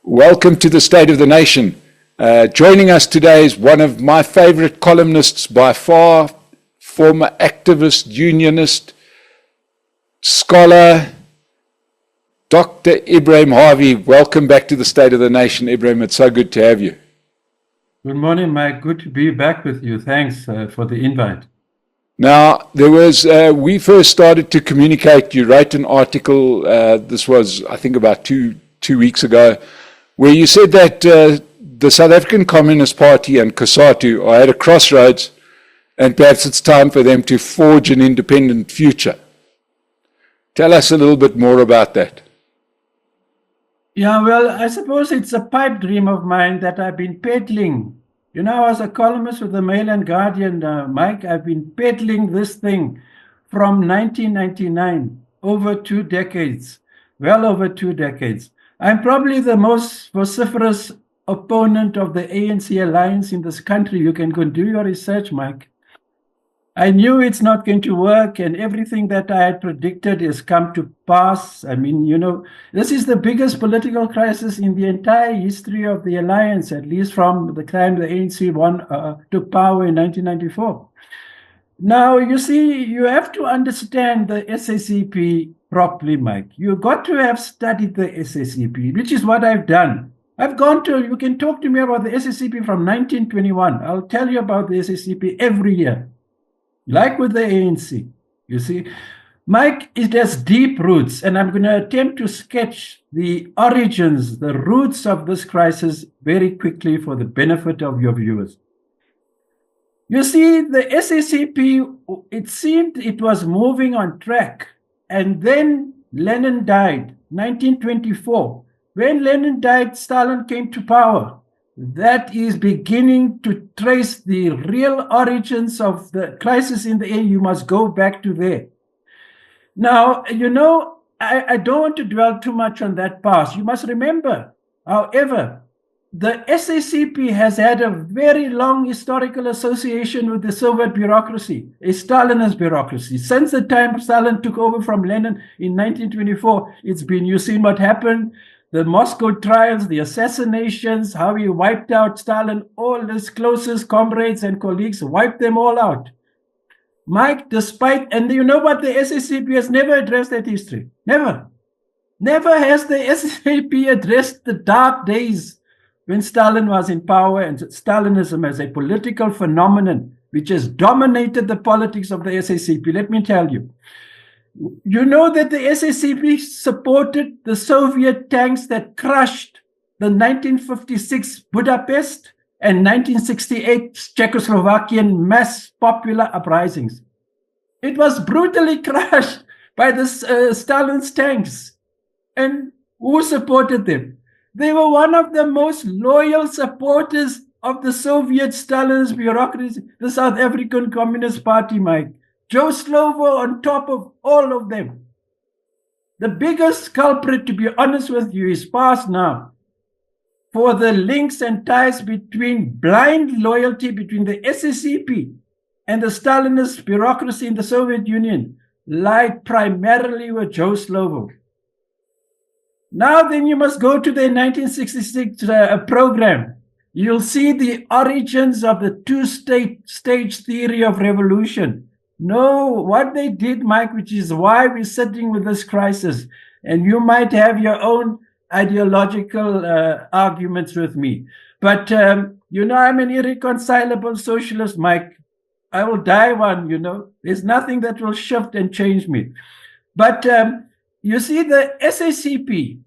Welcome to the State of the Nation. Joining us today is one of my favorite columnists by far, former activist, unionist, scholar, Dr. Ebrahim Harvey. Welcome back to the State of the Nation, Ebrahim. It's so good to have you. Good morning, Mike. Good to be back with you. Thanks for the invite. Now, we first started to communicate. You wrote an article, this was, I think, about two weeks ago, where you said that the South African Communist Party and COSATU are at a crossroads, and perhaps it's time for them to forge an independent future. Tell us a little bit more about that. Yeah, well, I suppose it's a pipe dream of mine that I've been peddling. You know, I was a columnist with the Mail and Guardian, Mike. I've been peddling this thing from 1999, over 2 decades, well over 2 decades. I'm probably the most vociferous opponent of the ANC alliance in this country. You can go and do your research, Mike. I knew it's not going to work, and everything that I had predicted has come to pass. I mean, you know, this is the biggest political crisis in the entire history of the alliance, at least from the time the ANC took power in 1994. Now, you see, you have to understand the SACP properly, Mike. You've got to have studied the SACP, which is what I've done. You can talk to me about the SACP from 1921. I'll tell you about the SACP every year. Like with the ANC, you see, Mike, it has deep roots, and I'm going to attempt to sketch the origins, the roots of this crisis very quickly for the benefit of your viewers. You see, the SACP, it seemed it was moving on track, and then Lenin died, 1924. When Lenin died, Stalin came to power. That is beginning to trace the real origins of the crisis in the ANC. You must go back to there. Now, you know, I don't want to dwell too much on that past. You must remember, however, the SACP has had a very long historical association with the Soviet bureaucracy, a Stalinist bureaucracy. Since the time Stalin took over from Lenin in 1924, you've seen what happened. The Moscow trials, the assassinations, how he wiped out Stalin, all his closest comrades and colleagues, wiped them all out. Mike, and you know what, the SACP has never addressed that history. Never. Never has the SACP addressed the dark days when Stalin was in power, and Stalinism as a political phenomenon which has dominated the politics of the SACP. Let me tell you. You know that the SACP supported the Soviet tanks that crushed the 1956 Budapest and 1968 Czechoslovakian mass popular uprisings. It was brutally crushed by the Stalin's tanks. And who supported them? They were one of the most loyal supporters of the Soviet Stalinist bureaucracy, the South African Communist Party, Mike. Joe Slovo on top of all of them. The biggest culprit, to be honest with you, is past now. For the links and ties between blind loyalty between the SACP and the Stalinist bureaucracy in the Soviet Union lied primarily with Joe Slovo. Now then you must go to the 1966 program. You'll see the origins of the two-stage theory of revolution. No, what they did, Mike, which is why we're sitting with this crisis, and you might have your own ideological arguments with me. But, you know, I'm an irreconcilable socialist, Mike. I will die one, you know. There's nothing that will shift and change me. But you see, the SACP,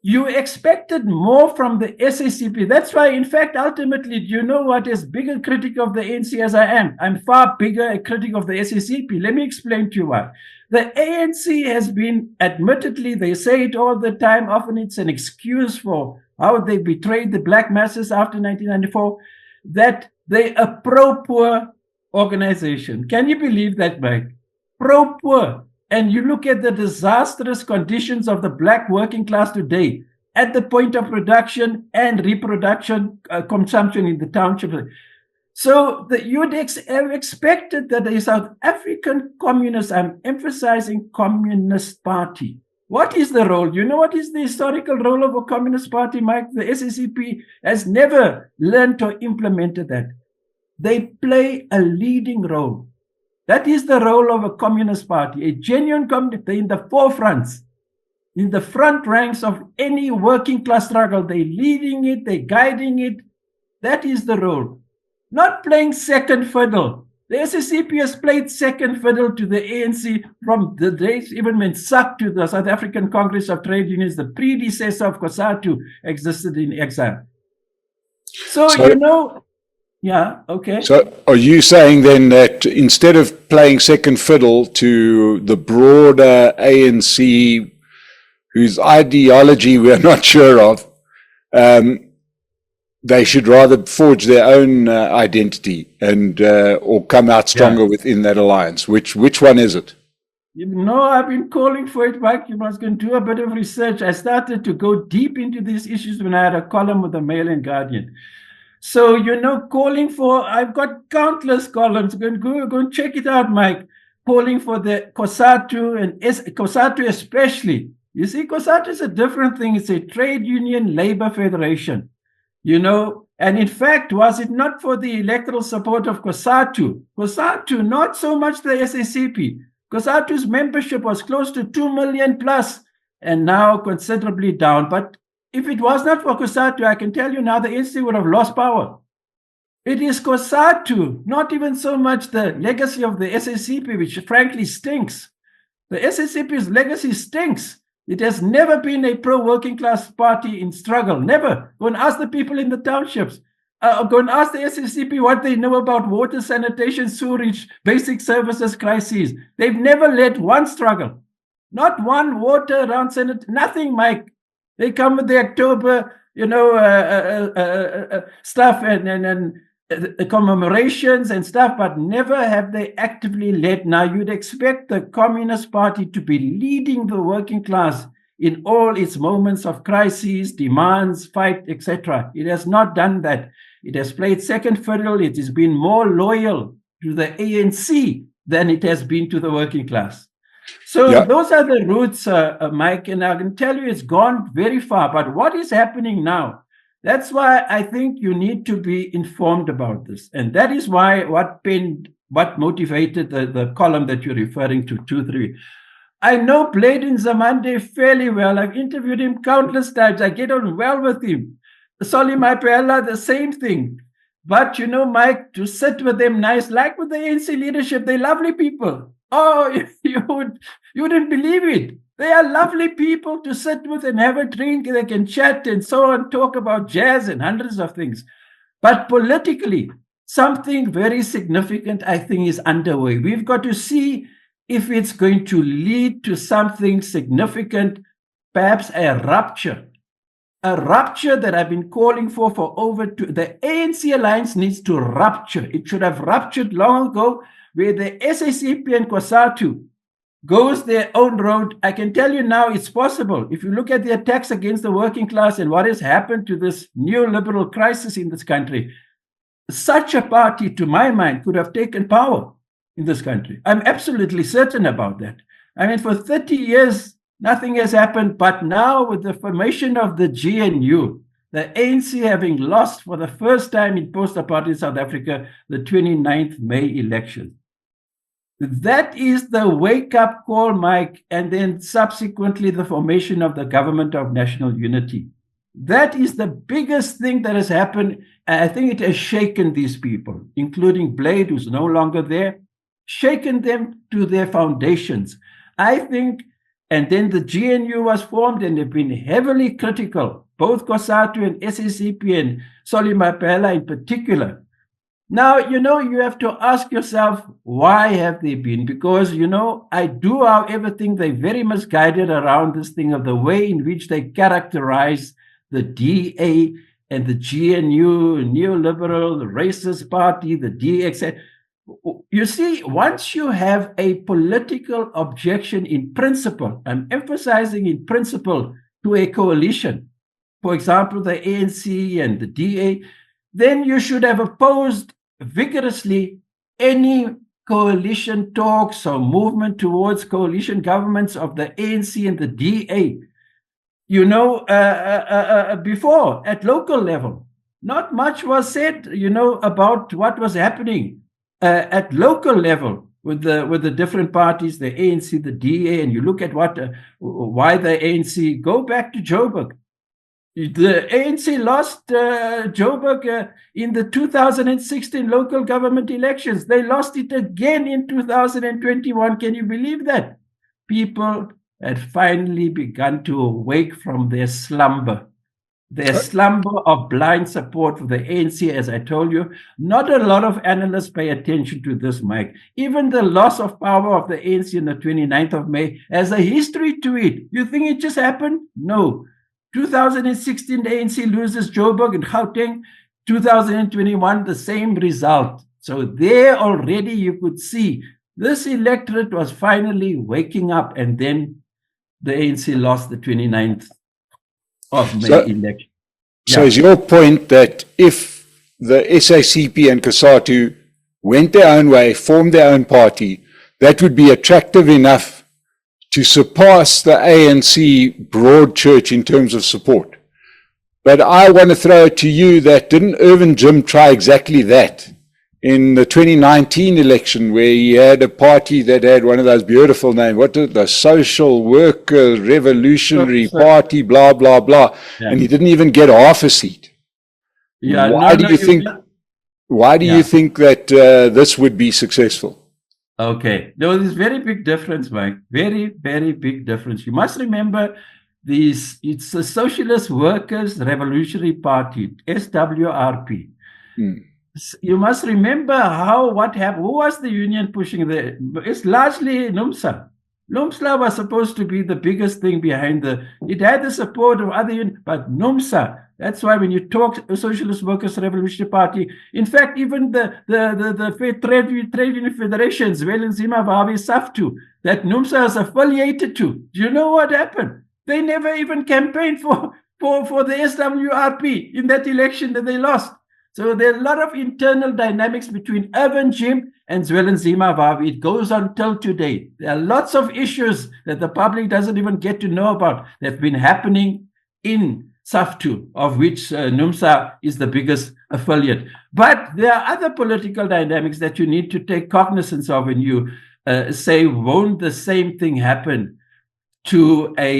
you expected more from the SACP. That's why, in fact, ultimately, do you know what? As big a critic of the ANC as I am, I'm far bigger a critic of the SACP. Let me explain to you why. The ANC has been, admittedly, they say it all the time, often it's an excuse for how they betrayed the black masses after 1994, that they are a pro-poor organization. Can you believe that, Mike? Pro-poor. And you look at the disastrous conditions of the black working class today at the point of production and reproduction, consumption in the township. So you'd have expected that a South African communist, I'm emphasizing Communist Party, What is the role? You know what is the historical role of a Communist Party, Mike? The SACP has never learned or implemented that. They play a leading role. That is the role of a Communist Party, a genuine communist. They're in the forefronts, in the front ranks of any working class struggle. They're leading it, they're guiding it. That is the role. Not playing second fiddle. The SACP has played second fiddle to the ANC from the days even when SACP to the South African Congress of Trade Unions, the predecessor of COSATU, existed in exile. So you know, yeah, okay. So are you saying then that instead of playing second fiddle to the broader ANC, whose ideology we're not sure of, they should rather forge their own identity and or come out stronger within that alliance? Which one is it? You know, I've been calling for it, Mike. You must go and do a bit of research. I started to go deep into these issues when I had a column with the Mail and Guardian. So, you know, calling for, I've got countless columns. Go and check it out, Mike. Calling for the COSATU and COSATU especially. You see, COSATU is a different thing. It's a trade union labor federation. You know, and in fact, was it not for the electoral support of COSATU, not so much the SACP. COSATU's membership was close to 2 million plus and now considerably down. But if it was not for COSATU, I can tell you now the ANC would have lost power. It is COSATU, not even so much the legacy of the SACP, which frankly stinks. The SACP's legacy stinks. It has never been a pro-working class party in struggle, never. Go and ask the people in the townships. Go and ask the SACP what they know about water, sanitation, sewerage, basic services crises. They've never led one struggle. Not one water around Senate, nothing, Mike. They come with the October, you know, stuff and commemorations and stuff, but never have they actively led. Now, you'd expect the Communist Party to be leading the working class in all its moments of crises, demands, fight, etc. It has not done that. It has played second fiddle. It has been more loyal to the ANC than it has been to the working class. So those are the roots, Mike, and I can tell you it's gone very far. But what is happening now? That's why I think you need to be informed about this. And that is why what motivated the column that you're referring to, 2-3. I know Bladen Zamande fairly well. I've interviewed him countless times. I get on well with him. Solly Maipela, the same thing. But, you know, Mike, to sit with them nice, like with the ANC leadership, they're lovely people. Oh, you wouldn't believe it. They are lovely people to sit with and have a drink. They can chat and so on, talk about jazz and hundreds of things. But politically, something very significant, I think, is underway. We've got to see if it's going to lead to something significant, perhaps a rupture that I've been calling for over the ANC alliance needs to rupture. It should have ruptured long ago, where the SACP and COSATU goes their own road. I can tell you now it's possible. If you look at the attacks against the working class and what has happened to this neoliberal crisis in this country, such a party, to my mind, could have taken power in this country. I'm absolutely certain about that. I mean, for 30 years, nothing has happened. But now with the formation of the GNU, the ANC having lost for the first time in post-apartheid South Africa, the 29th May election. That is the wake-up call, Mike, and then subsequently the formation of the Government of National Unity. That is the biggest thing that has happened. And I think it has shaken these people, including Blade, who's no longer there, shaken them to their foundations. I think, and then the GNU was formed and they've been heavily critical, both COSATU and SACP and Solly Maipela in particular. Now, you know, you have to ask yourself, why have they been? Because, you know, I do, however, think they're very misguided around this thing of the way in which they characterize the DA and the GNU, neoliberal, the racist party, the DX. You see, once you have a political objection in principle, I'm emphasizing in principle, to a coalition, for example, the ANC and the DA, then you should have opposed vigorously any coalition talks or movement towards coalition governments of the ANC and the DA, before at local level. Not much was said, about what was happening at local level with the different parties, the ANC, the DA, and you look at why the ANC. Go back to Joburg. The ANC lost Joburg in the 2016 local government elections. They lost it again in 2021. Can you believe that? People had finally begun to awake from their slumber of blind support for the ANC, as I told you. Not a lot of analysts pay attention to this, Mike. Even the loss of power of the ANC on the 29th of May has a history to it. You think it just happened? No. 2016, the ANC loses Joburg and Gauteng. 2021, the same result. So there already you could see this electorate was finally waking up, and then the ANC lost the 29th of May election. So is your point that if the SACP and COSATU went their own way, formed their own party, that would be attractive enough to surpass the ANC broad church in terms of support? But I want to throw it to you that didn't Irvin Jim try exactly that in the 2019 election, where he had a party that had one of those beautiful names, the Social Worker Revolutionary Party, blah, blah, blah. Yeah. And he didn't even get half a seat. Yeah, why do you think that this would be successful? Okay. There was this very big difference, Mike. Very, very big difference. You must remember it's the Socialist Workers Revolutionary Party, SWRP. You must remember what happened. Who was the union pushing the? It's largely NUMSA. NUMSA was supposed to be the biggest thing behind it had the support of other unions, but NUMSA. That's why when you talk Socialist Workers Revolutionary Party, in fact, even the trade union federations, Zima, Harvey, SAFTU, that NUMSA is affiliated to. Do you know what happened? They never even campaigned for the SWRP in that election that they lost. So there are a lot of internal dynamics between Irvin Jim and Zwelinzima Vavi. It goes on till today. There are lots of issues that the public doesn't even get to know about that have been happening in SAFTU, of which NUMSA is the biggest affiliate. But there are other political dynamics that you need to take cognizance of when you say, won't the same thing happen to an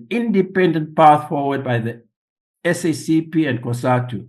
independent path forward by the SACP and COSATU?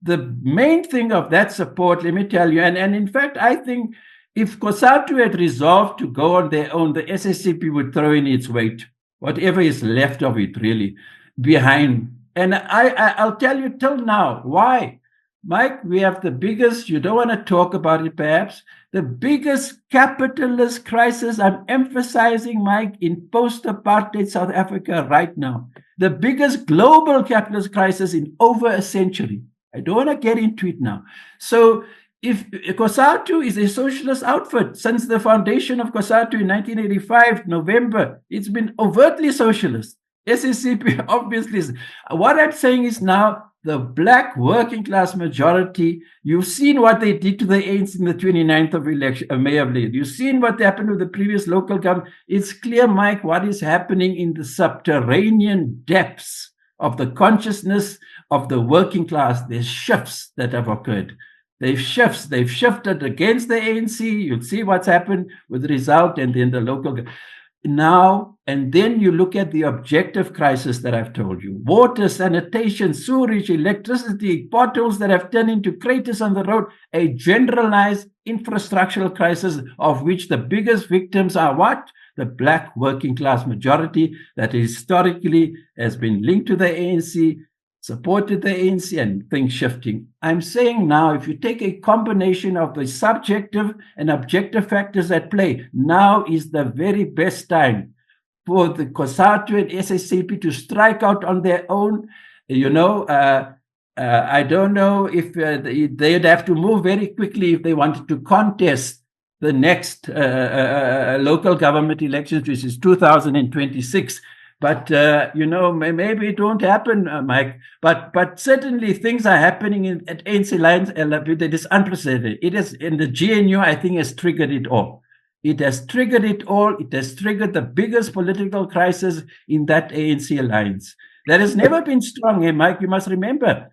The main thing of that support, let me tell you, and in fact, I think if COSATU had resolved to go on their own, the SACP would throw in its weight, whatever is left of it, really, behind. And I'll tell you till now, why? Mike, we have the biggest, you don't want to talk about it perhaps, the biggest capitalist crisis, I'm emphasizing, Mike, in post-apartheid South Africa right now. The biggest global capitalist crisis in over a century. I don't want to get into it now. So if COSATU is a socialist outfit, since the foundation of COSATU in 1985, November, it's been overtly socialist. SACP obviously is. What I'm saying is now, the black working class majority, you've seen what they did to the ANC in the 29th of May of late. You've seen what happened with the previous local government. It's clear, Mike, what is happening in the subterranean depths of the consciousness of the working class. There's shifts that have occurred. They've shifted against the ANC. You'll see what's happened with the result, and then the local now, and then you look at the objective crisis that I've told you. Water, sanitation, sewerage, electricity, potholes that have turned into craters on the road, a generalized infrastructural crisis of which the biggest victims are what? The black working class majority that historically has been linked to the ANC, supported the ANC, and things shifting. I'm saying now, if you take a combination of the subjective and objective factors at play, now is the very best time for the COSATU and SACP to strike out on their own. I don't know if they'd have to move very quickly if they wanted to contest the next local government elections, which is 2026. But maybe it won't happen, Mike. But certainly things are happening at ANC lines that is unprecedented. It is in the GNU, I think, has triggered it all. It has triggered it all. It has triggered the biggest political crisis in that ANC alliance. That has never been strong, Mike. You must remember.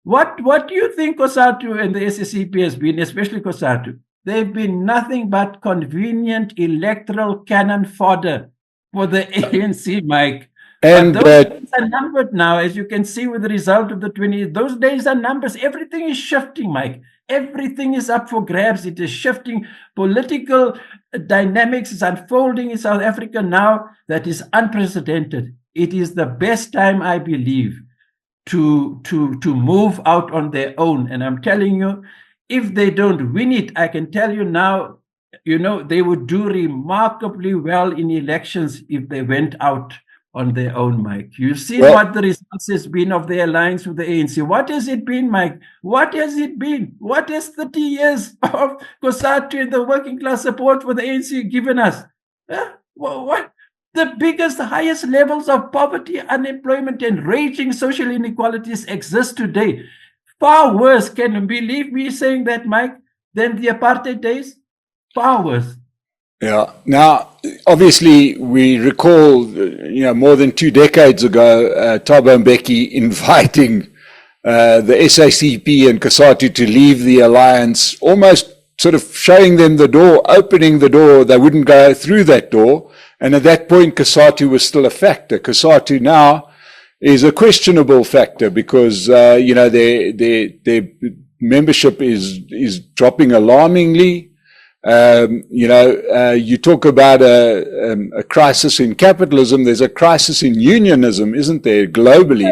What do you think COSATU and the SACP has been, especially COSATU? They've been nothing but convenient electoral cannon fodder for the ANC, Mike. And but those days are numbered now, as you can see with the result of the 20. Those days are numbers. Everything is shifting, Mike. Everything is up for grabs. It is shifting. Political dynamics is unfolding in South Africa now that is unprecedented. It is the best time, I believe, to move out on their own. And I'm telling you, if they don't win it, I can tell you now, they would do remarkably well in elections if they went out on their own, Mike. You've seen what the results has been of the alliance with the ANC. What has it been, Mike? What has it been? What has 30 years of COSATU and the working class support for the ANC given us? What? The biggest, highest levels of poverty, unemployment, and raging social inequalities exist today. Far worse, can you believe me saying that, Mike, than the apartheid days? Far worse. Yeah. Now, obviously, we recall, more than 2 decades ago, Thabo Mbeki inviting the SACP and COSATU to leave the alliance, almost sort of showing them the door, opening the door. They wouldn't go through that door. And at that point, COSATU was still a factor. COSATU now is a questionable factor because, their membership is dropping alarmingly. You talk about a crisis in capitalism. There's a crisis in unionism, isn't there, globally,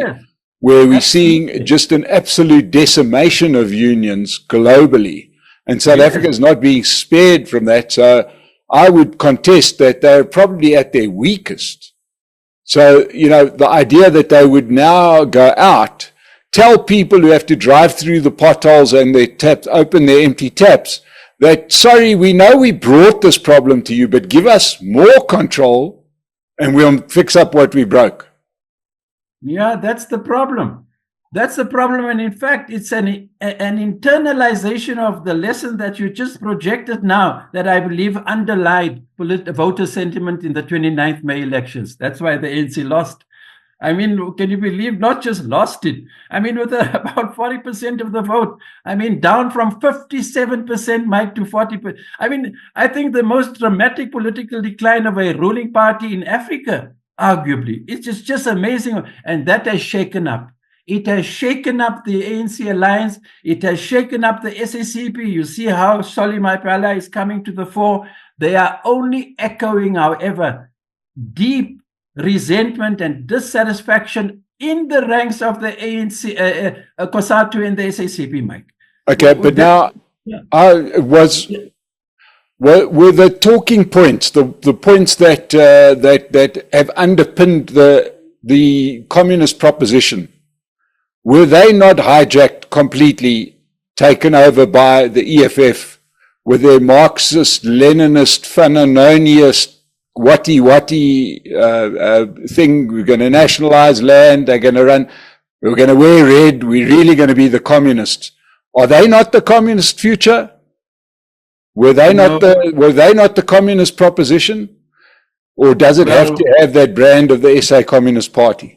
where we're seeing just an absolute decimation of unions globally. And South Africa is not being spared from that. So I would contest that they're probably at their weakest. So, the idea that they would now go out, tell people who have to drive through the potholes and their taps, open their empty taps, that, sorry, we know we brought this problem to you, but give us more control and we'll fix up what we broke. Yeah, that's the problem. That's the problem. And in fact, it's an internalization of the lesson that you just projected now that I believe underlied voter sentiment in the 29th May elections. That's why the ANC lost. I mean, can you believe, not just lost it? I mean, with about 40% of the vote, down from 57%, Mike, to 40%. I think the most dramatic political decline of a ruling party in Africa, arguably. It's just amazing. And that has shaken up. It has shaken up the ANC alliance. It has shaken up the SACP. You see how Solly Maipala is coming to the fore. They are only echoing, however, deep resentment and dissatisfaction in the ranks of the ANC, COSATU and the SACP, Mike. Okay, but now, were the talking points, the points that have underpinned the communist proposition, were they not hijacked completely, taken over by the EFF with their Marxist, Leninist, Fanononiist, Wati thing? We're going to nationalize land. They're going to run. We're going to wear red. We're really going to be the communists. Are they not the communist future? Were they not the communist proposition? Or does it have to have that brand of the SA Communist Party?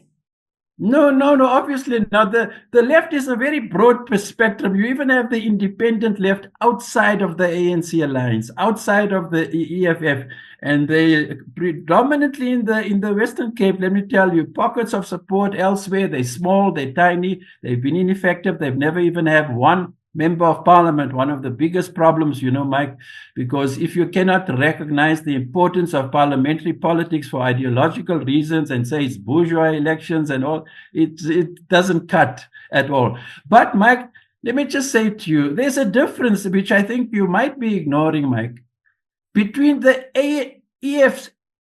No, obviously not. The left is a very broad spectrum. You even have the independent left outside of the ANC alliance, outside of the EFF, and they predominantly in the Western Cape. Let me tell you, pockets of support elsewhere. They're small, they're tiny, they've been ineffective. They've never even had one member of parliament. One of the biggest problems, Mike, because if you cannot recognize the importance of parliamentary politics for ideological reasons and say it's bourgeois elections and all, it doesn't cut at all. But Mike, let me just say to you, there's a difference which I think you might be ignoring, Mike, between the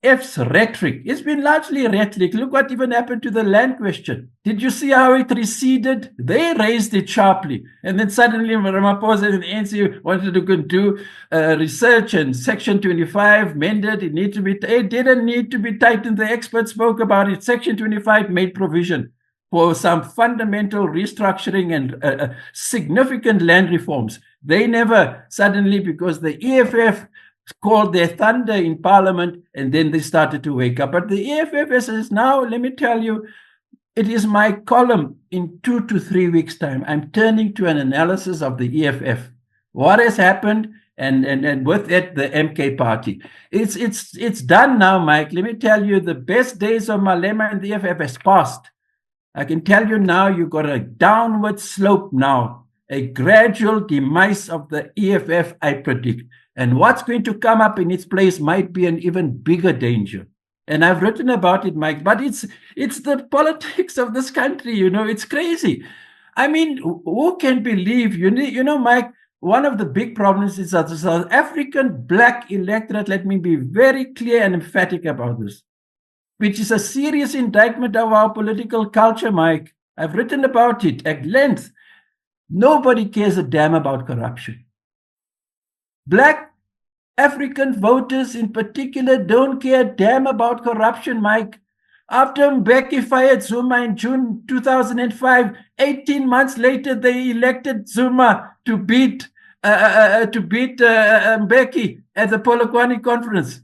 EFF's rhetoric, it's been largely rhetoric. Look what even happened to the land question. Did you see how it receded? They raised it sharply. And then suddenly Ramaphosa and the ANC wanted to do research, and Section 25 mended. It didn't need to be tightened. The experts spoke about it. Section 25 made provision for some fundamental restructuring and significant land reforms. They never suddenly, because the EFF called their thunder in Parliament, and then they started to wake up. But the EFF says, now, let me tell you, it is my column in 2 to 3 weeks' time. I'm turning to an analysis of the EFF. What has happened, and with it, the MK party. It's done now, Mike. Let me tell you, the best days of Malema and the EFF has passed. I can tell you now, you've got a downward slope now, a gradual demise of the EFF, I predict. And what's going to come up in its place might be an even bigger danger. And I've written about it, Mike, but it's the politics of this country, it's crazy. I mean, who can believe, Mike, one of the big problems is that the South African black electorate, let me be very clear and emphatic about this, which is a serious indictment of our political culture, Mike. I've written about it at length. Nobody cares a damn about corruption. Black African voters in particular don't care a damn about corruption, Mike. After Mbeki fired Zuma in June 2005, 18 months later, they elected Zuma to beat Mbeki at the Polokwane conference.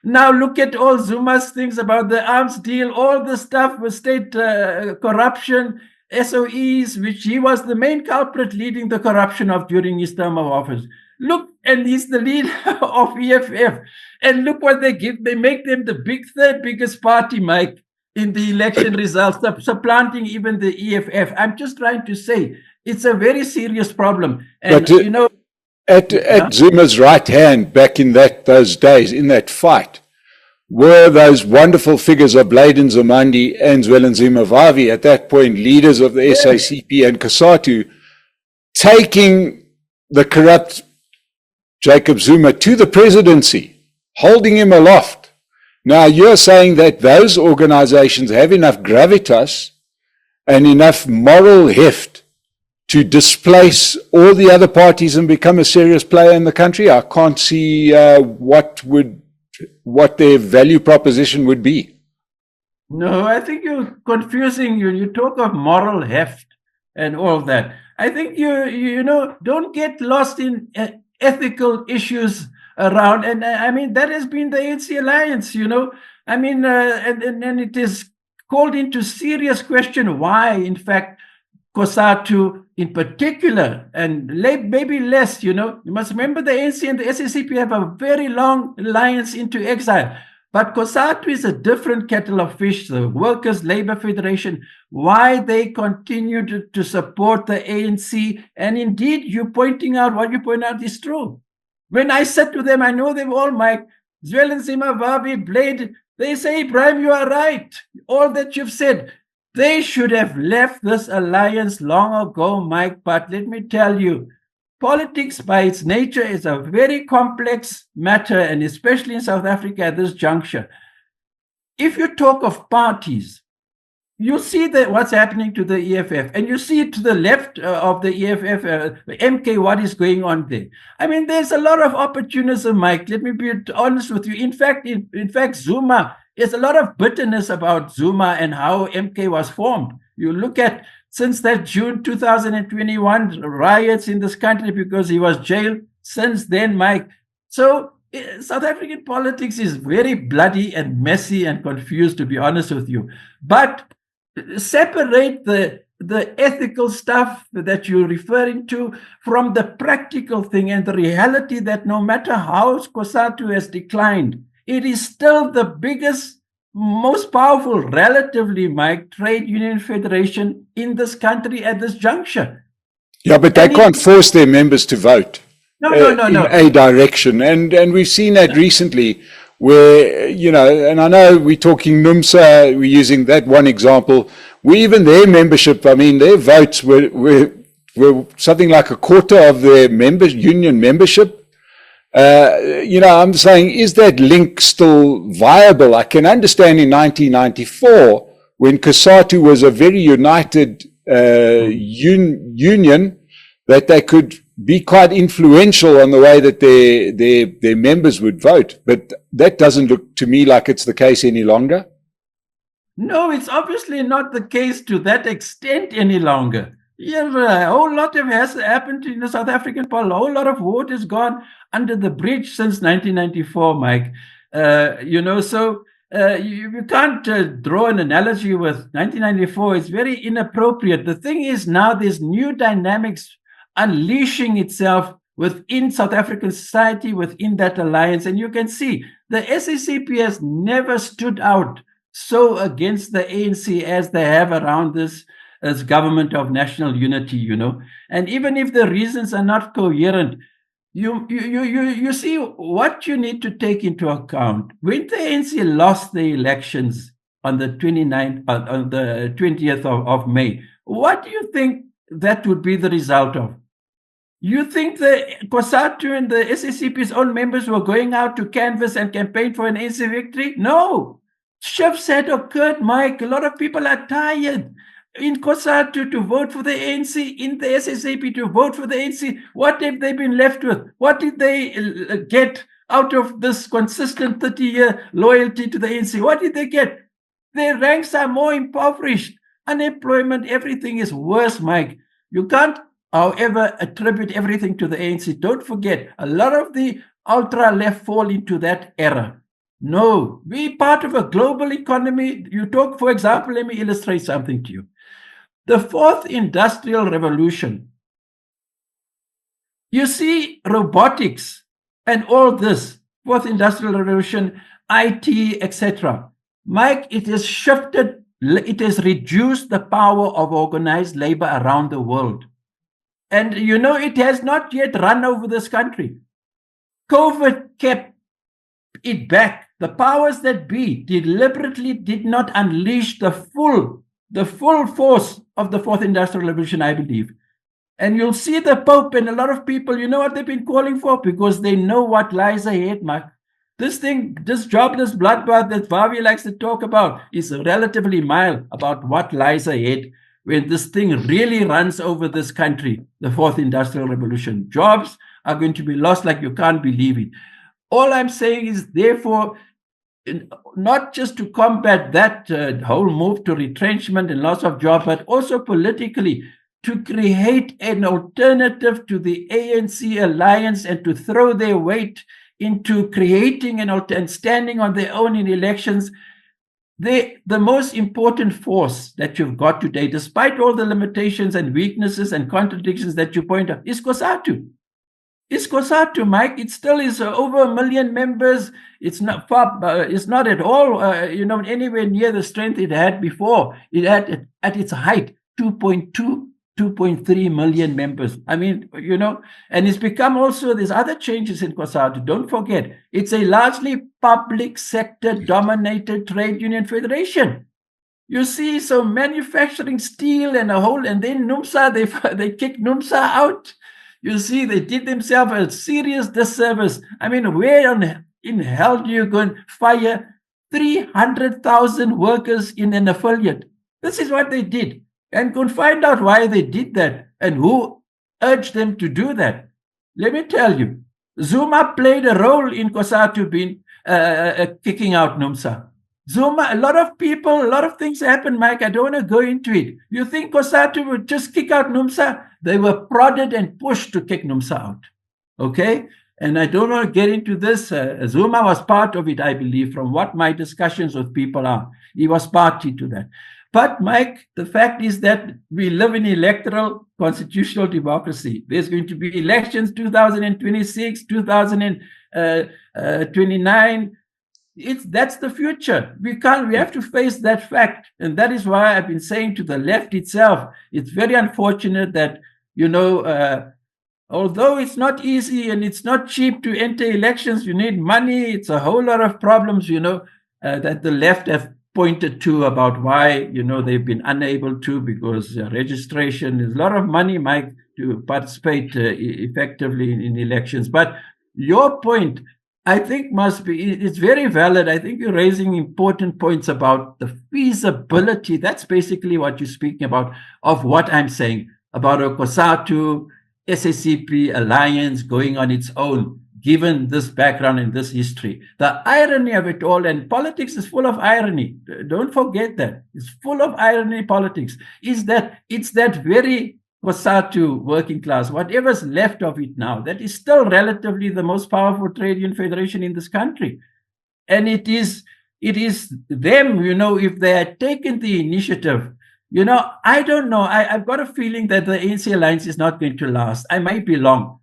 Now look at all Zuma's things about the arms deal, all the stuff with state corruption, SOEs, which he was the main culprit leading the corruption of during his term of office. Look, and he's the leader of EFF. And look what they give. They make them the third biggest party, Mike, in the election results, supplanting even the EFF. I'm just trying to say it's a very serious problem. And, but, at Zuma's right hand back in those days, in that fight, were those wonderful figures of Bladen Zimandi and Zwelinzima Vavi, at that point leaders of the SACP and COSATU, taking the corrupt Jacob Zuma to the presidency, holding him aloft. Now, you're saying that those organizations have enough gravitas and enough moral heft to displace all the other parties and become a serious player in the country? I can't see what their value proposition would be. No, I think you're confusing. You talk of moral heft and all that. I think you don't get lost in ethical issues around. And I mean, that has been the ANC alliance, I mean, and it is called into serious question why, in fact, COSATU in particular, and maybe less, you must remember the ANC and the SACP have a very long alliance into exile. But COSATU is a different kettle of fish, the Workers' Labour Federation, why they continue to support the ANC. And indeed, what you point out is true. When I said to them, I know them all, Mike, Zwelinzima, Vavi, Blade, they say, Ebrahim, you are right. All that you've said. They should have left this alliance long ago, Mike. But let me tell you, politics by its nature is a very complex matter, and especially in South Africa at this juncture. If you talk of parties, you see that what's happening to the EFF, and you see to the left of the EFF, MK, what is going on there. I mean, there's a lot of opportunism, Mike. Let me be honest with you. In fact, Zuma, there's a lot of bitterness about Zuma and how MK was formed. You look at since that June 2021 riots in this country because he was jailed. Since then, Mike. So South African politics is very bloody and messy and confused, to be honest with you. But separate the ethical stuff that you're referring to from the practical thing and the reality that no matter how COSATU has declined, it is still the biggest, most powerful, relatively, Mike, trade union federation in this country at this juncture. Yeah, but they can't force their members to vote no. in a direction. And we've seen that recently where, and I know we're talking NUMSA, we're using that one example, where even their membership, I mean, their votes were something like a quarter of their union membership. I'm saying, is that link still viable? I can understand in 1994 when COSATU was a very united union, that they could be quite influential on the way that their members would vote. But that doesn't look to me like it's the case any longer. No, it's obviously not the case to that extent any longer. Yeah, a whole lot has happened in the South African politics. A whole lot of water has gone under the bridge since 1994, Mike. So you can't draw an analogy with 1994. It's very inappropriate. The thing is, now there's new dynamics unleashing itself within South African society, within that alliance. And you can see the SACP has never stood out so against the ANC as they have around this as government of national unity, And even if the reasons are not coherent, you see what you need to take into account. When the ANC lost the elections on the 29th, on the 20th of May, what do you think that would be the result of? You think the COSATU and the SACP's own members were going out to canvass and campaign for an ANC victory? No. Shifts had occurred, Mike. A lot of people are tired in COSATU to vote for the ANC, in the SACP to vote for the ANC. What have they been left with? What did they get out of this consistent 30-year loyalty to the ANC? What did they get? Their ranks are more impoverished. Unemployment, everything is worse, Mike. You can't, however, attribute everything to the ANC. Don't forget, a lot of the ultra-left fall into that era. No, we're part of a global economy. You talk, for example, let me illustrate something to you. The fourth industrial revolution. You see robotics and all this, fourth industrial revolution, IT, etc. Mike, it has shifted, it has reduced the power of organized labor around the world. And it has not yet run over this country. COVID kept it back. The powers that be deliberately did not unleash the full force of the fourth industrial revolution, I believe. And you'll see the Pope and a lot of people, you know what they've been calling for? Because they know what lies ahead, Mark. This jobless bloodbath that Harvey likes to talk about is relatively mild about what lies ahead when this thing really runs over this country, the fourth industrial revolution. Jobs are going to be lost like you can't believe it. All I'm saying is, therefore, not just to combat that whole move to retrenchment and loss of jobs, but also politically to create an alternative to the ANC alliance and to throw their weight into creating and standing on their own in elections. The most important force that you've got today, despite all the limitations and weaknesses and contradictions that you point out, is COSATU. It's COSATU, Mike. It still is over 1 million members. It's not far, it's not at all, anywhere near the strength it had before. It had at its height 2.2, 2.3 million members. I mean, and it's become also, there's other changes in COSATU. Don't forget, it's a largely public sector dominated trade union federation. You see, so manufacturing steel and then NUMSA, they kicked NUMSA out. You see, they did themselves a serious disservice. I mean, where in hell do you go and fire 300,000 workers in an affiliate? This is what they did. And go and find out why they did that and who urged them to do that. Let me tell you, Zuma played a role in COSATU being kicking out NUMSA. Zuma, a lot of people, a lot of things happened, Mike. I don't want to go into it. You think COSATU would just kick out NUMSA? They were prodded and pushed to kick NUMSA out. Okay? And I don't want to get into this. Zuma was part of it, I believe, from what my discussions with people are. He was party to that. But, Mike, the fact is that we live in electoral constitutional democracy. There's going to be elections 2026, 2029. That's the future. We have to face that fact. And that is why I've been saying to the left itself, it's very unfortunate that, although it's not easy and it's not cheap to enter elections, you need money. It's a whole lot of problems, that the left have pointed to about why, they've been unable to, because registration is a lot of money, Mike, to participate effectively in elections. But your point, I think it's very valid. I think you're raising important points about the feasibility. That's basically what you're speaking about, of what I'm saying about a COSATU, SACP alliance going on its own, given this background and this history. The irony of it all, and politics is full of irony. Don't forget that. It's full of irony, politics, is that it's that very COSATU working class, whatever's left of it now, that is still relatively the most powerful trade union federation in this country. And it is them, if they had taken the initiative, I don't know. I've got a feeling that the ANC alliance is not going to last. I might be wrong.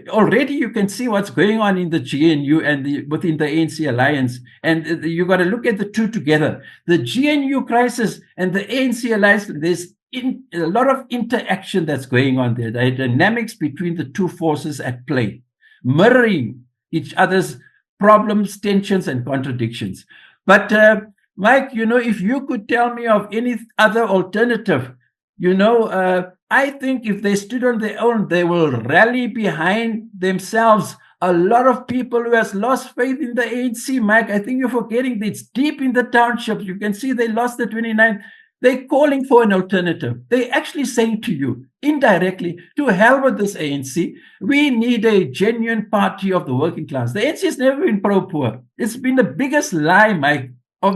Already you can see what's going on in the GNU and within the ANC alliance, and you got to look at the two together. The GNU crisis and the ANC alliance, there's a lot of interaction that's going on there. The dynamics between the two forces at play, mirroring each other's problems, tensions, and contradictions. But Mike, if you could tell me of any other alternative, I think if they stood on their own, they will rally behind themselves. A lot of people who has lost faith in the ANC, Mike, I think you're forgetting that it's deep in the townships. You can see they lost the 29th. They're calling for an alternative. They're actually saying to you, indirectly, to hell with this ANC. We need a genuine party of the working class. The ANC has never been pro-poor. It's been the biggest lie, Mike. I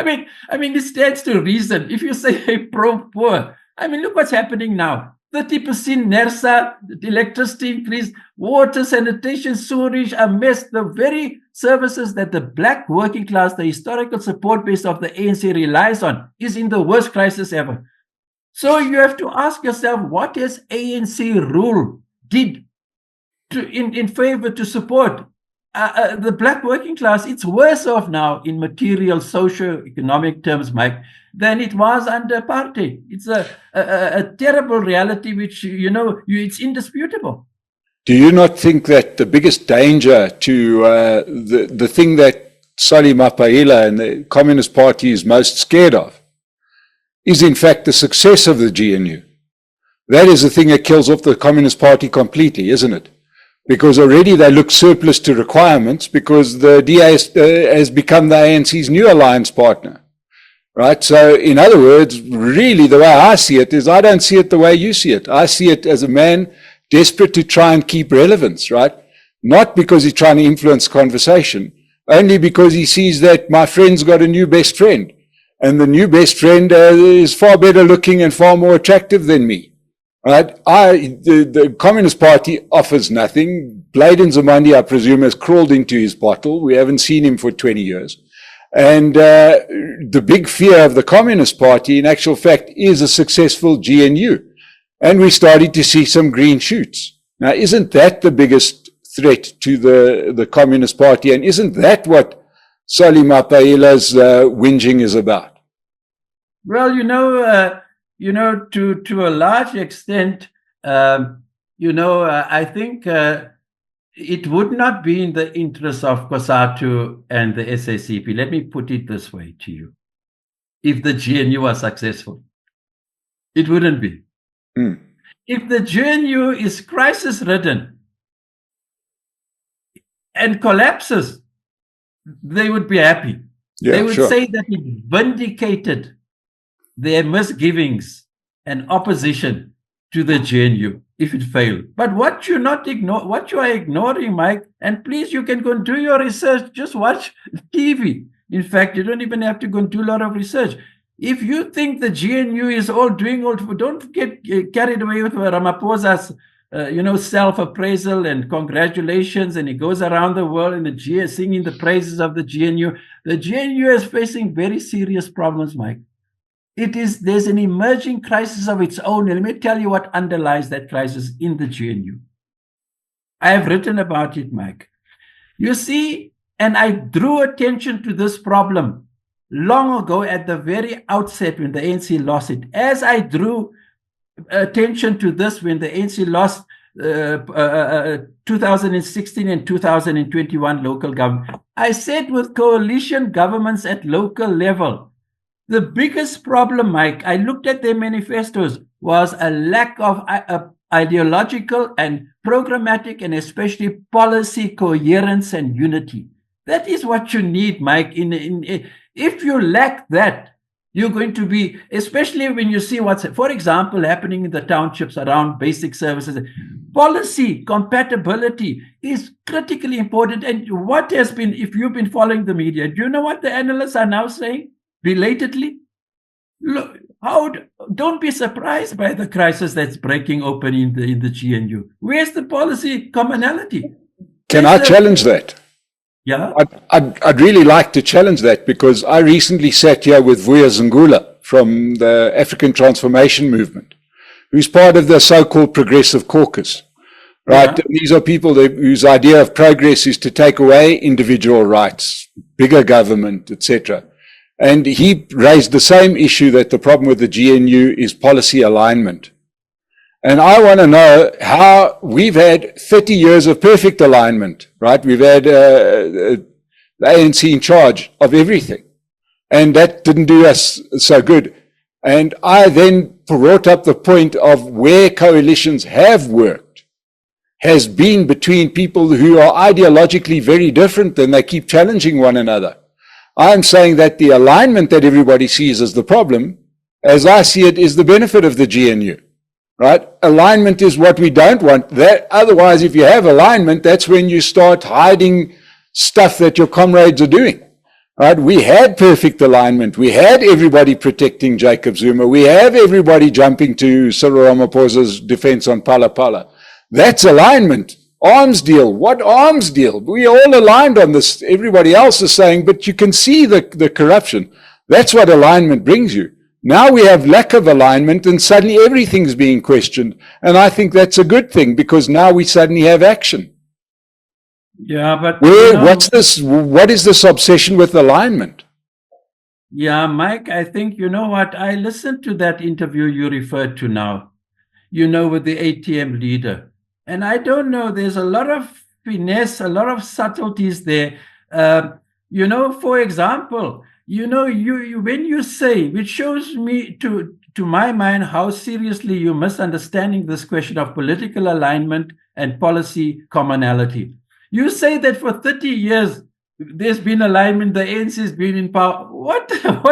mean, it stands to reason. If you say pro-poor, look what's happening now. 30% NERSA, electricity increase, water, sanitation, sewerage, a mess. The very services that the black working class, the historical support base of the ANC relies on, is in the worst crisis ever. So you have to ask yourself, what has ANC rule did in favor to support the black working class? It's worse off now in material, socio-economic terms, Mike, than it was under apartheid. It's a terrible reality, which, it's indisputable. Do you not think that the biggest danger to the thing that Sali Mapaila and the Communist Party is most scared of is in fact the success of the GNU? That is the thing that kills off the Communist Party completely, isn't it? Because already they look surplus to requirements because the DA has become the ANC's new alliance partner, right? So in other words, really the way I see it is I don't see it the way you see it. I see it as a man desperate to try and keep relevance, right? Not because he's trying to influence conversation, only because he sees that my friend's got a new best friend, and the new best friend is far better looking and far more attractive than me. Right? The Communist Party offers nothing. Bladen Zamandi, I presume, has crawled into his bottle. We haven't seen him for 20 years. And the big fear of the Communist Party, in actual fact, is a successful GNU. And we started to see some green shoots. Now, isn't that the biggest threat to the Communist Party? And isn't that what Sali Mapaila's whinging is about? Well, to a large extent, I think it would not be in the interest of COSATU and the SACP. Let me put it this way to you. If the GNU was successful, it wouldn't be. If the GNU is crisis-ridden and collapses, they would be happy. They would say that it vindicated their misgivings and opposition to the GNU if it failed. But what you are ignoring, Mike, and please, you can go and do your research, just watch TV. In fact, you don't even have to go and do a lot of research. If you think the GNU is don't get carried away with Ramaphosa's self-appraisal and congratulations, and he goes around the world in the singing the praises of the GNU. The GNU is facing very serious problems, Mike. There's an emerging crisis of its own. And let me tell you what underlies that crisis in the GNU. I have written about it, Mike. You see, and I drew attention to this problem long ago at the very outset when the ANC lost it. As I drew attention to this when the ANC lost 2016 and 2021 local government, I said with coalition governments at local level, the biggest problem, Mike, I looked at their manifestos, was a lack of ideological and programmatic, and especially policy coherence and unity. That is what you need, Mike. If you lack that, you're going to be, especially when you see what's, for example, happening in the townships around basic services. Policy compatibility is critically important. And what has been, if you've been following the media, do you know what the analysts are now saying belatedly? Look, don't be surprised by the crisis that's breaking open in the GNU. Where's the policy commonality? Can I challenge that? Yeah. I'd really like to challenge that, because I recently sat here with Vuya Zingula from the African Transformation Movement, who's part of the so-called Progressive Caucus, right? Yeah. And these are people whose idea of progress is to take away individual rights, bigger government, etc. And he raised the same issue, that the problem with the GNU is policy alignment. And I want to know how we've had 30 years of perfect alignment, right? We've had the ANC in charge of everything, and that didn't do us so good. And I then brought up the point of where coalitions have worked has been between people who are ideologically very different, and they keep challenging one another. I'm saying that the alignment that everybody sees as the problem, as I see it, is the benefit of the GNU. Right? Alignment is what we don't want. That, otherwise, if you have alignment, that's when you start hiding stuff that your comrades are doing. Right? We had perfect alignment. We had everybody protecting Jacob Zuma. We have everybody jumping to Cyril Ramaphosa's defense on Pala Pala. That's alignment. Arms deal. What arms deal? We all aligned on this. Everybody else is saying, but you can see the corruption. That's what alignment brings you. Now we have lack of alignment, and suddenly everything's being questioned. And I think that's a good thing, because now we suddenly have action. Yeah, but what is this obsession with alignment? Yeah, Mike, I think, you know what? I listened to that interview you referred to now, with the ATM leader. And I don't know, there's a lot of finesse, a lot of subtleties there. For example, when you say, which shows me to my mind how seriously you're misunderstanding this question of political alignment and policy commonality. You say that for 30 years, there's been alignment, the ANC has been in power. What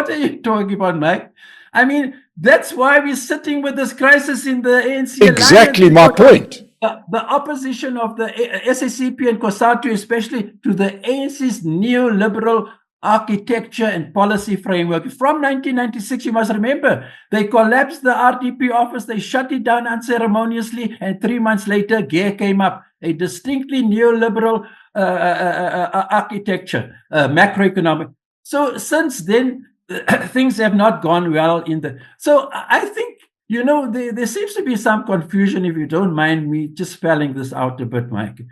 are you talking about, Mike? I mean, that's why we're sitting with this crisis in the ANC. Exactly my point. The opposition of the SACP and COSATU, especially to the ANC's neoliberal architecture and policy framework. From 1996, you must remember, they collapsed the RDP office, they shut it down unceremoniously, and 3 months later, GEAR came up, a distinctly neoliberal architecture, macroeconomic. So since then, things have not gone well So I think, there seems to be some confusion, if you don't mind me just spelling this out a bit, Mike.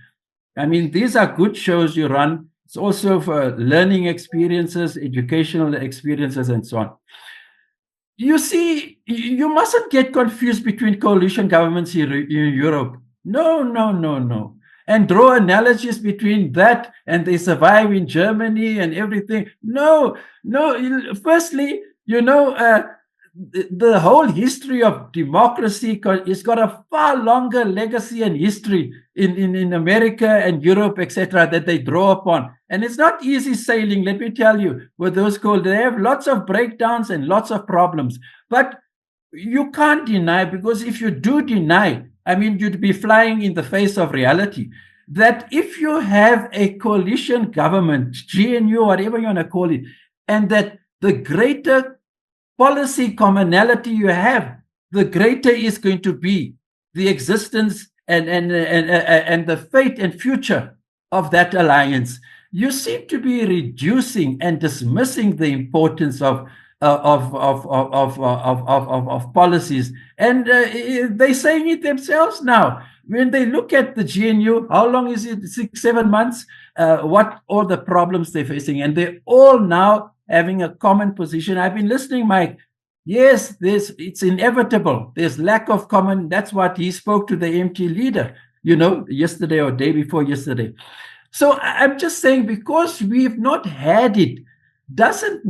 I mean, these are good shows you run. It's also for learning experiences, educational experiences, and so on. You see, you mustn't get confused between coalition governments here in Europe. No. And draw analogies between that and they survive in Germany and everything. No. Firstly, the whole history of democracy has got a far longer legacy and history in America and Europe, etc., that they draw upon. And it's not easy sailing, let me tell you, with those they have lots of breakdowns and lots of problems. But you can't deny, because if you do deny, you'd be flying in the face of reality, that if you have a coalition government, GNU, whatever you want to call it, and that the greater policy commonality you have, the greater is going to be the existence and the fate and future of that alliance. You seem to be reducing and dismissing the importance of policies, and they're saying it themselves now. When they look at the GNU, how long is it? 6-7 months? What all the problems they're facing, and they're all now having a common position. I've been listening, Mike. Yes, it's inevitable. There's lack of common. That's what he spoke to the MT leader, yesterday or day before yesterday. So I'm just saying, because we've not had it, doesn't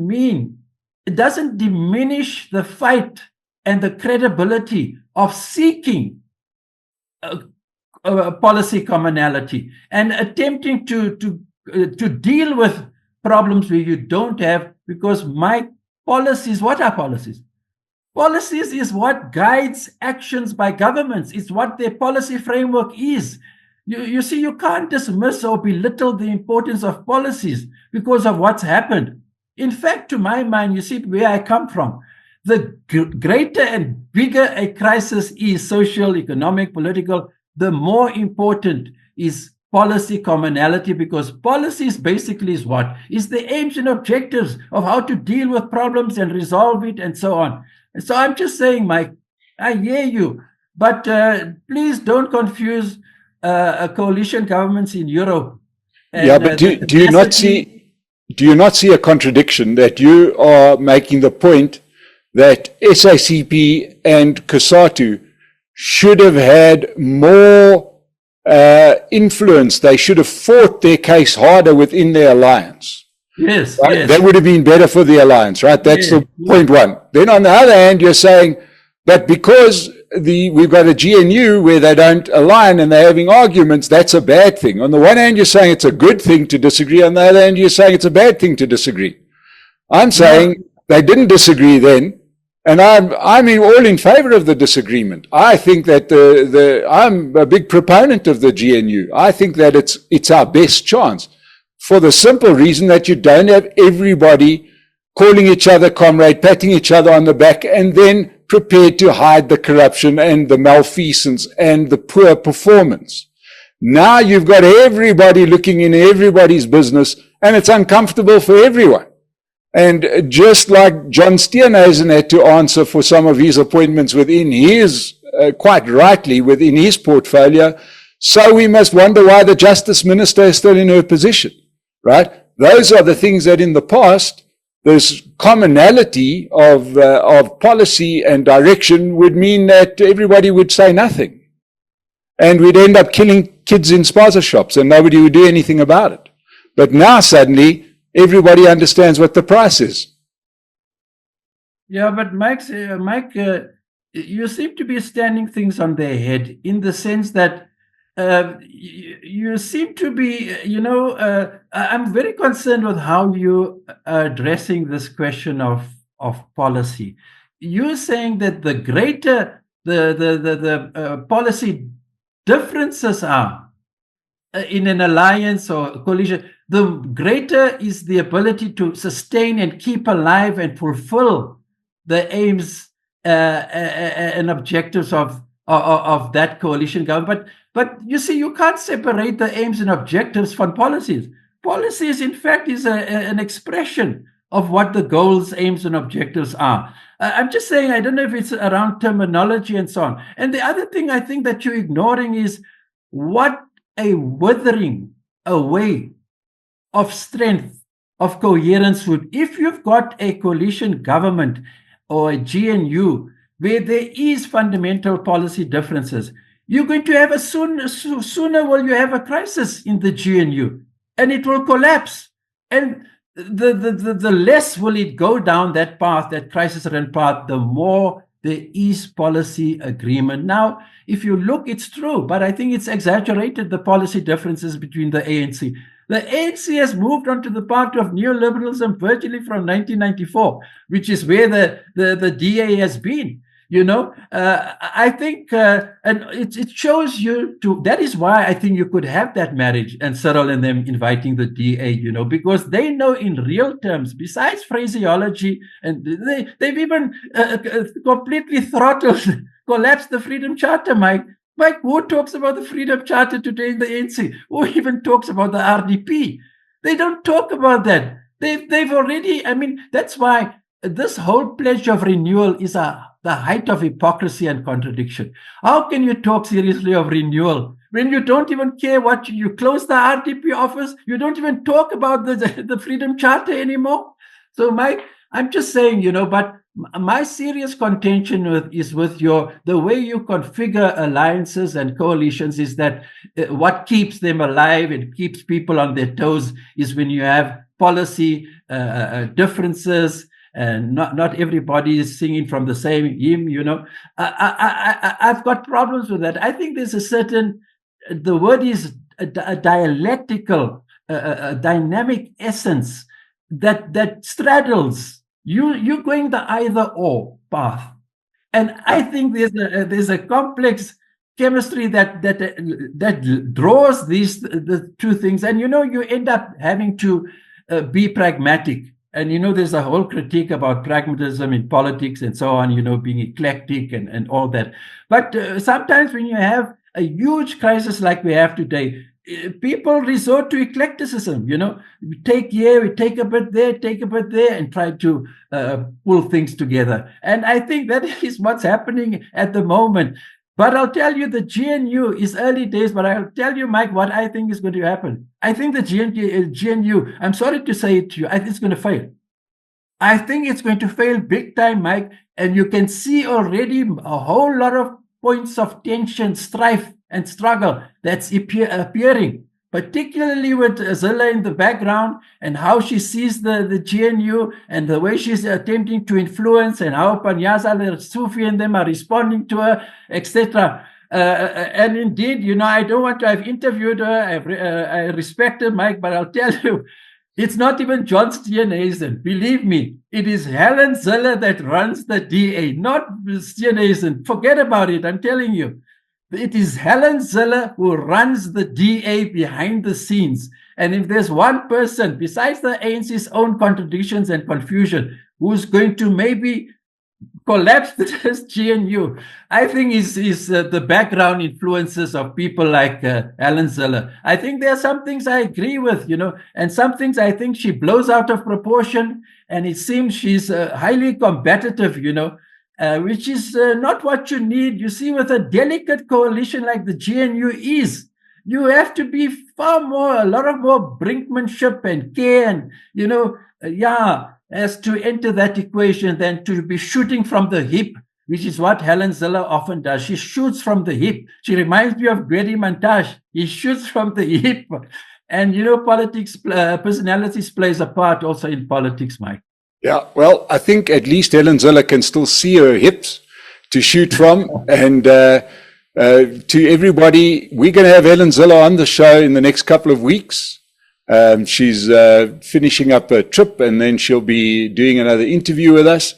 diminish the fight and the credibility of seeking policy commonality and attempting to deal with problems where you don't have, because my policies, what are policies? Policies is what guides actions by governments. It's what their policy framework is. You see, you can't dismiss or belittle the importance of policies because of what's happened. In fact, to my mind, you see where I come from, the greater and bigger a crisis is, social, economic, political, the more important is policy commonality, because policies basically is what? Is the aims and objectives of how to deal with problems and resolve it and so on. And so I'm just saying, Mike, I hear you, but please don't confuse coalition governments in Europe. And, yeah, but do you not see a contradiction that you are making the point that SACP and COSATU should have had more influence? They should have fought their case harder within their alliance. Yes, right? yes. That would have been better for the alliance, right? That's the point one. Then on the other hand, you're saying, but because we've got a GNU where they don't align and they're having arguments, that's a bad thing. On the one hand, you're saying it's a good thing to disagree. On the other hand, you're saying it's a bad thing to disagree. I'm saying they didn't disagree then, and I'm all in favor of the disagreement. I think that I'm a big proponent of the GNU. I think that it's our best chance, for the simple reason that you don't have everybody calling each other comrade, patting each other on the back, and then prepared to hide the corruption and the malfeasance and the poor performance. Now you've got everybody looking in everybody's business, and it's uncomfortable for everyone. And just like John Steenhuisen had to answer for some of his appointments within his, quite rightly, within his portfolio, so we must wonder why the Justice Minister is still in her position, right? Those are the things that in the past, this commonality of policy and direction would mean that everybody would say nothing. And we'd end up killing kids in spaza shops and nobody would do anything about it. But now suddenly, everybody understands what the price is. Yeah, but Mike, you seem to be standing things on their head, in the sense that you seem to be, I'm very concerned with how you are addressing this question of policy. You're saying that the greater the policy differences are in an alliance or coalition, the greater is the ability to sustain and keep alive and fulfill the aims and objectives of that coalition government. But you see, you can't separate the aims and objectives from policies. Policies, in fact, is an expression of what the goals, aims, and objectives are. I'm just saying, I don't know if it's around terminology and so on. And the other thing I think that you're ignoring is what a withering away of strength, of coherence would. If you've got a coalition government or a GNU where there is fundamental policy differences, you're going to have sooner will you have a crisis in the GNU, and it will collapse. And the less will it go down that path, that crisis-ridden path, the more there is policy agreement. Now, if you look, it's true, but I think it's exaggerated, the policy differences between the ANC. The ANC has moved on to the path of neoliberalism virtually from 1994, which is where the DA has been. I think, and it shows you to, that is why I think you could have that marriage and Cyril and them inviting the DA, because they know in real terms, besides phraseology, and they've even completely throttled, collapsed the Freedom Charter, Mike. Mike, who talks about the Freedom Charter today in the ANC? Who even talks about the RDP? They don't talk about that. They've already, that's why this whole pledge of renewal is the height of hypocrisy and contradiction. How can you talk seriously of renewal when you don't even care what you close the RDP office? You don't even talk about the Freedom Charter anymore. So, Mike, I'm just saying, but my serious contention is with the way you configure alliances and coalitions is that what keeps them alive and keeps people on their toes is when you have policy differences and not everybody is singing from the same hymn, you know. I've got problems with that. I think there's a certain, the word is a dialectical, a dynamic essence that straddles. You're going the either or path. And I think there's a complex chemistry that draws the two things, and you know, you end up having to be pragmatic. And you know, there's a whole critique about pragmatism in politics and so on, you know, being eclectic and all that. But sometimes when you have a huge crisis like we have today, people resort to eclecticism, you know. We take here, we take a bit there, take a bit there, and try to pull things together. And I think that is what's happening at the moment. But I'll tell you, the GNU is early days, but I'll tell you, Mike, what I think is going to happen. I think the GNU, I'm sorry to say it to you, I think it's going to fail. I think it's going to fail big time, Mike. And you can see already a whole lot of points of tension, strife, and struggle that's appearing, particularly with Zilla in the background and how she sees the GNU and the way she's attempting to influence, and how Panyaza, Sufi and them are responding to her, etc. And indeed, you know, I don't want to have interviewed her. I respect her, Mike, but I'll tell you, it's not even John Steenhuisen. Believe me, it is Helen Zille that runs the DA, not Steenhuisen. Forget about it, I'm telling you. It is Helen Zille who runs the DA behind the scenes. And if there's one person, besides the ANC's own contradictions and confusion, who's going to maybe collapse this GNU, I think is the background influences of people like Helen Zille. I think there are some things I agree with, you know, and some things I think she blows out of proportion, and it seems she's highly combative, you know, which is not what you need. You see, with a delicate coalition like the GNU is, you have to be a lot of more brinkmanship and care, and, you know, as to enter that equation than to be shooting from the hip, which is what Helen Zille often does. She shoots from the hip. She reminds me of Grady Montage. He shoots from the hip. And, you know, politics, personalities plays a part also in politics, Mike. Yeah, well, I think at least Helen Zille can still see her hips to shoot from. And to everybody, we're going to have Helen Zille on the show in the next couple of weeks. She's finishing up her trip, and then she'll be doing another interview with us.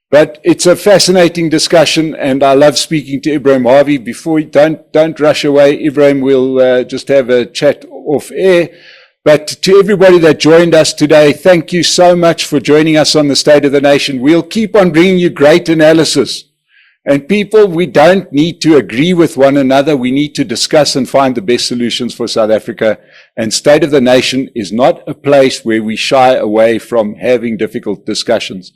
But it's a fascinating discussion, and I love speaking to Ebrahim Harvey. Don't rush away, Ebrahim. We'll just have a chat off air. But to everybody that joined us today, thank you so much for joining us on the State of the Nation. We'll keep on bringing you great analysis. And people, we don't need to agree with one another. We need to discuss and find the best solutions for South Africa. And State of the Nation is not a place where we shy away from having difficult discussions.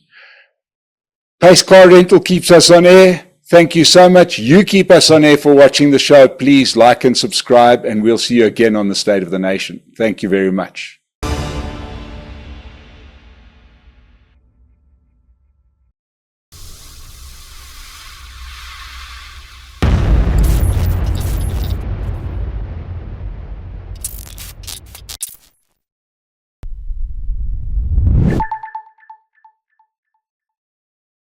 Pace Car Rental keeps us on air. Thank you so much. You keep us on air for watching the show. Please like and subscribe, and we'll see you again on the State of the Nation. Thank you very much.